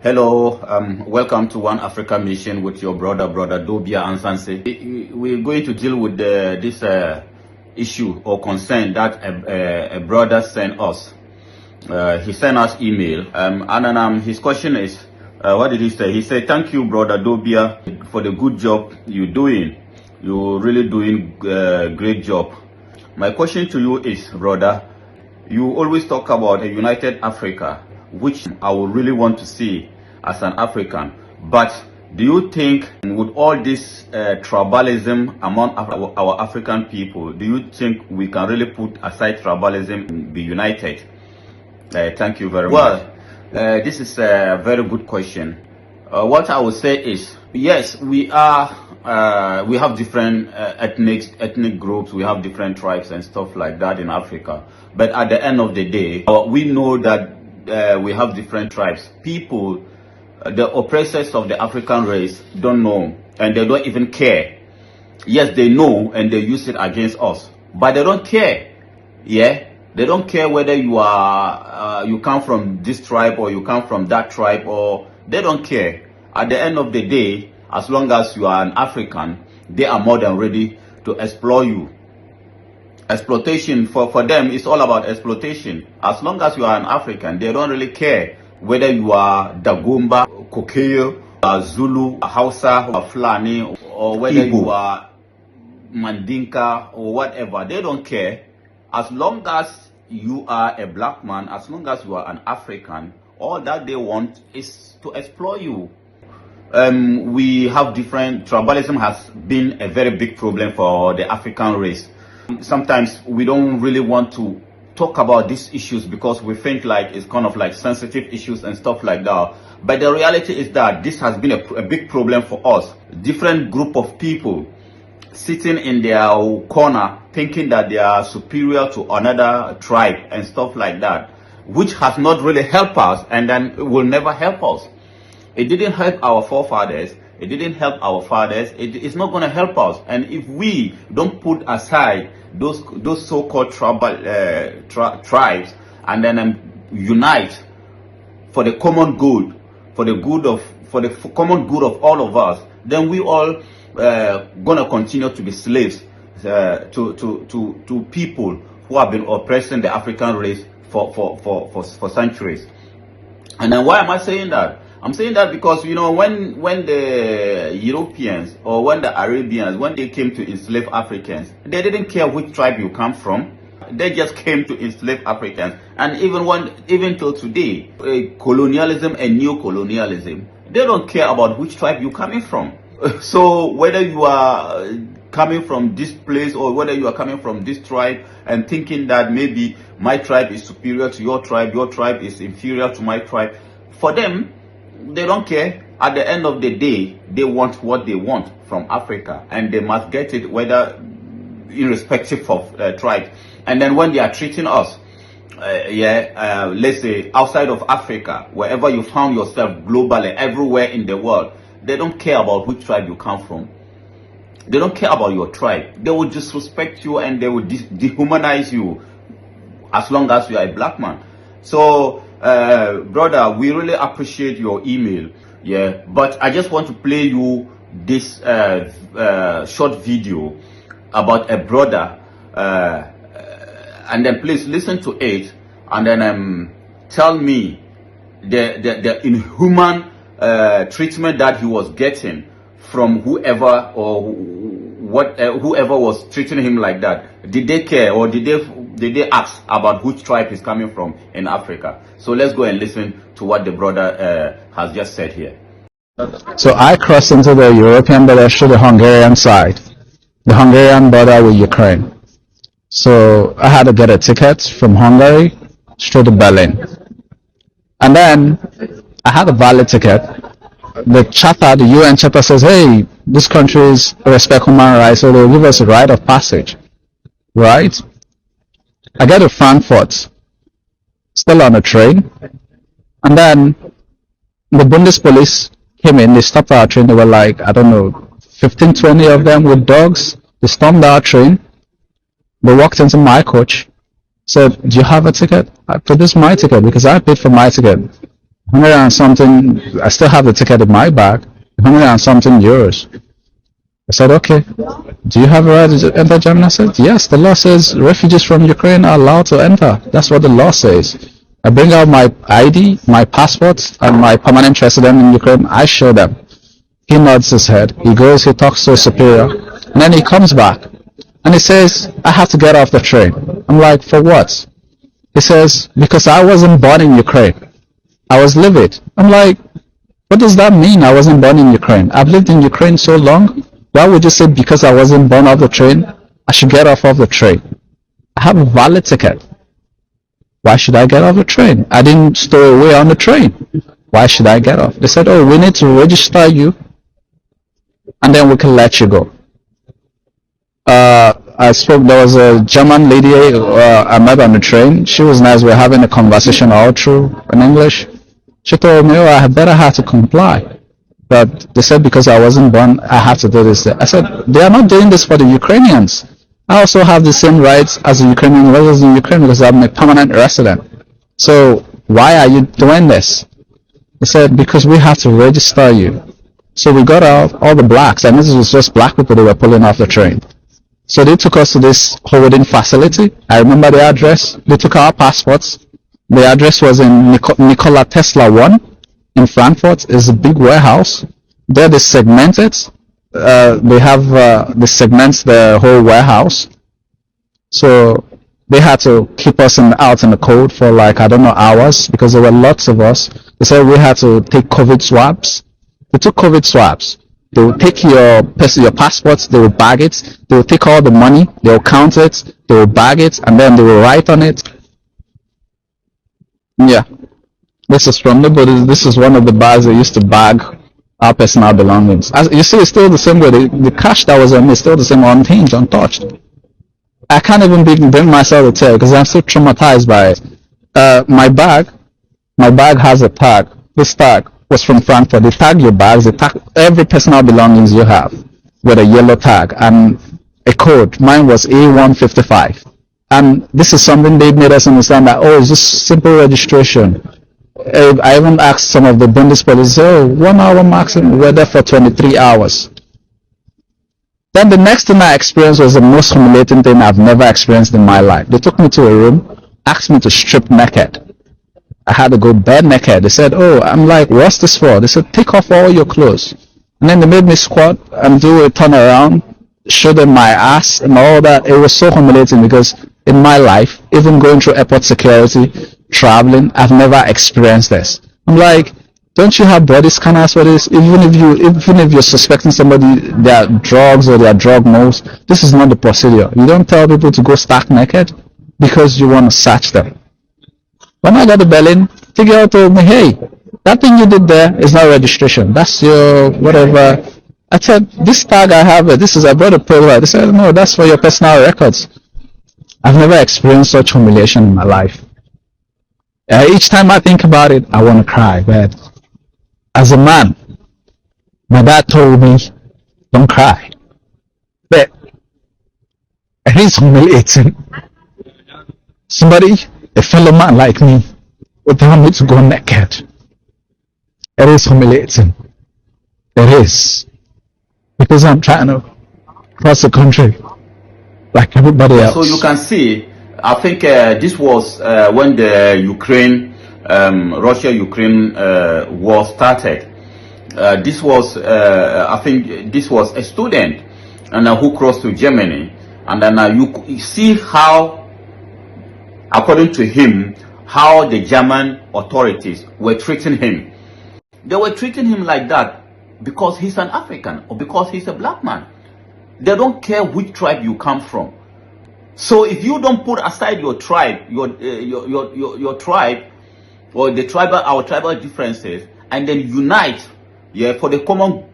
Hello, welcome to One Africa Mission with your brother Dobia Ansanse. We're going to deal with this issue or concern that a brother sent us. He sent us email, and his question is, what did he say? He said, "Thank you, brother Dobia, for the good job you're doing. You're really doing a great job. My question to you is, brother, you always talk about a united Africa, which I would really want to see as an African. But do you think with all this tribalism among our African people, do you think we can really put aside tribalism and be united?" Thank you very much. This is a very good question. What I would say is, yes, we have different ethnic groups, we have different tribes and stuff like that in Africa. But at the end of the day, we know that we have different tribes. People, the oppressors of the African race, don't know, and they don't even care. Yes, they know, and they use it against us, but they don't care. Yeah, they don't care whether you come from this tribe or you come from that tribe, or they don't care. At the end of the day, as long as you are an African, they are more than ready to exploit you. Exploitation for them is all about exploitation. As long as you are an African, they don't really care whether you are Dagomba, Kokeyo, Zulu, Hausa, or Fulani, or whether Igbo, you are Mandinka or whatever. They don't care. As long as you are a black man, as long as you are an African, all that they want is to exploit you. We have different tribalism has been a very big problem for the African race. Sometimes we don't really want to talk about these issues because we think like it's kind of like sensitive issues and stuff like that. But the reality is that this has been a big problem for us. Different group of people sitting in their corner thinking that they are superior to another tribe and stuff like that, which has not really helped us and then will never help us. It didn't help our forefathers. It didn't help our fathers. It's not going to help us. And if we don't put aside those so-called tribes and then unite for the common good, for the common good of all of us, then we all gonna continue to be slaves to people who have been oppressing the African race for centuries. And then why am I saying that? I'm saying that because, you know, when the Europeans or when the Arabians, when they came to enslave Africans, they didn't care which tribe you come from. They just came to enslave Africans. And even till today, colonialism and neo-colonialism, they don't care about which tribe you're coming from. So whether you are coming from this place or whether you are coming from this tribe and thinking that maybe my tribe is superior to your tribe is inferior to my tribe, for them, they don't care. At the end of the day, they want what they want from Africa, and they must get it, whether irrespective of tribe. And then when they are treating us, let's say outside of Africa, wherever you found yourself globally, everywhere in the world, they don't care about which tribe you come from. They don't care about your tribe. They will disrespect you and they will dehumanize you as long as you are a black man. So, brother, we really appreciate your email. Yeah, but I just want to play you this short video about a brother, and then please listen to it, and then tell me the inhuman treatment that he was getting from whoever or whoever was treating him like that. Did they care, or did they ask about which tribe he's coming from in Africa? So let's go and listen to what the brother has just said here. So I crossed into the European border through the Hungarian side, the Hungarian border with Ukraine. So I had to get a ticket from Hungary straight to Berlin. And then I had a valid ticket. The UN chapter says, hey, this countries respect human rights, so they'll give us a right of passage. Right? I get to Frankfurt, still on a train, and then the Bundespolice came in, they stopped our train, they were like, I don't know, 15, 20 of them with dogs. They stormed our train, they walked into my coach, said, do you have a ticket? I said, this is my ticket because I paid for my ticket. 100 and something. I still have the ticket in my bag. 100 and something euros. I said, okay. Do you have a right to enter Germany? I said, yes. The law says refugees from Ukraine are allowed to enter. That's what the law says. I bring out my ID, my passport, and my permanent resident in Ukraine. I show them. He nods his head. He goes, he talks to his superior, and then he comes back. And he says, I have to get off the train. I'm like, for what? He says, because I wasn't born in Ukraine. I was livid. I'm like, what does that mean? I wasn't born in Ukraine. I've lived in Ukraine so long. Why would you say because I wasn't born off the train, I should get off of the train? I have a valid ticket. Why should I get off the train? I didn't stow away on the train. Why should I get off? They said, oh, we need to register you and then we can let you go. There was a German lady I met on the train. She was nice. We were having a conversation all through in English. She told me, oh, I better have to comply. But they said because I wasn't born, I have to do this. I said, they are not doing this for the Ukrainians. I also have the same rights as a Ukrainian resident in Ukraine because I'm a permanent resident. So why are you doing this? They said, because we have to register you. So we got out, all the blacks, and this was just black people that were pulling off the train. So they took us to this holding facility. I remember the address. They took our passports. The address was in Nikola Tesla 1 in Frankfurt. It's a big warehouse. There they segment it. They have they segment the whole warehouse. So they had to keep us out in the cold for like, I don't know, hours because there were lots of us. They said we had to take COVID swabs. They took COVID swabs. They will take your passports, they will bag it, they will take all the money, they will count it, they will bag it, and then they will write on it. Yeah. This is from nobody. This is one of the bags they used to bag our personal belongings. As you see, it's still the same way. The cash that was on me is still the same, unhinged, untouched. I can't even bring myself to tell because I'm still traumatized by it. My bag has a tag. This tag was from Frankfurt. They tag your bags, they tag every personal belongings you have with a yellow tag and a code. Mine was A155. And this is something they made us understand that, oh, it's just simple registration. I even asked some of the Bundespolice, oh, 1 hour maximum, we're there for 23 hours. Then the next thing I experienced was the most humiliating thing I've never experienced in my life. They took me to a room, asked me to strip naked. I had to go bare naked. They said, oh, I'm like, what's this for? They said, take off all your clothes. And then they made me squat and do a turn around, show them my ass and all that. It was so humiliating because in my life, even going through airport security, traveling, I've never experienced this. I'm like, don't you have body scanners for this? Even if you're suspecting somebody their drugs or their drug moves, this is not the procedure. You don't tell people to go stark naked because you want to search them. When I got to Berlin, the girl told me, hey, that thing you did there is not registration. That's your whatever. I said, this tag I have, I brought a paper. They said, no, that's for your personal records. I've never experienced such humiliation in my life. Each time I think about it, I want to cry. But as a man, my dad told me, don't cry. But it is humiliating. A fellow man like me, would tell me to go naked. It is humiliating. It is. Because I'm trying to cross the country like everybody else. So you can see, I think this was when the Russia-Ukraine war started. This was, I think this was a student and who crossed to Germany. And then you see how, according to him, how the German authorities were treating him. They were treating him like that because he's an African or because he's a black man. They don't care which tribe you come from. So if you don't put aside your tribe, your tribe, or our tribal differences, and then unite, for the common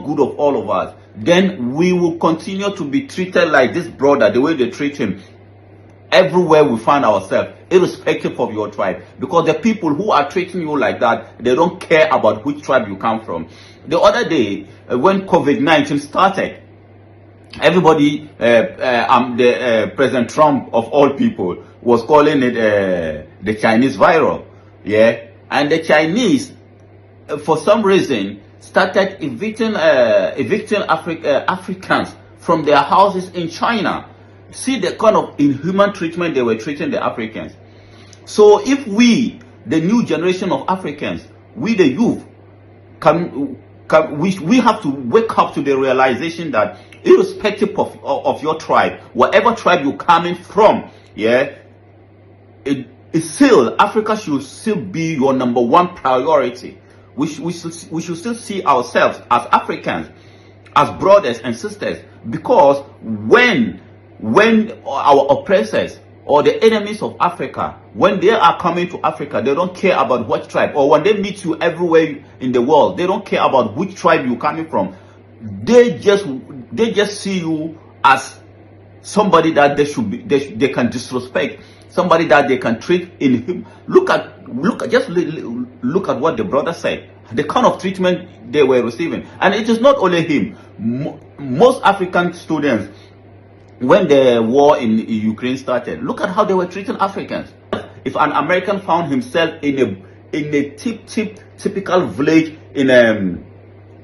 good of all of us, then we will continue to be treated like this brother, the way they treat him, everywhere we find ourselves, irrespective of your tribe. Because the people who are treating you like that, they don't care about which tribe you come from. The other day, when COVID-19 started, everybody, President Trump of all people, was calling it the Chinese virus. Yeah, And the Chinese, for some reason, started evicting Africans from their houses in China. See the kind of inhuman treatment they were treating the Africans. So if we, the new generation of Africans, we the youth, we have to wake up to the realization that irrespective of your tribe, whatever tribe you're coming from, yeah, it's still, Africa should still be your number one priority. We should still see ourselves as Africans, as brothers and sisters, because when our oppressors or the enemies of Africa, when they are coming to Africa, they don't care about what tribe, or when they meet you everywhere in the world, they don't care about which tribe you're coming from. They just see you as somebody that they can disrespect, somebody that they can treat in him. Look at what the brother said, the kind of treatment they were receiving. And it is not only him. Most African students, when the war in Ukraine started, look at how they were treating Africans. If an American found himself in a typical village in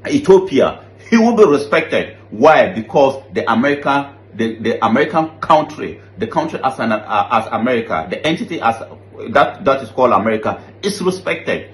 Ethiopia, he would be respected. Why? Because the American country, the country as America, the entity as that is called America, is respected.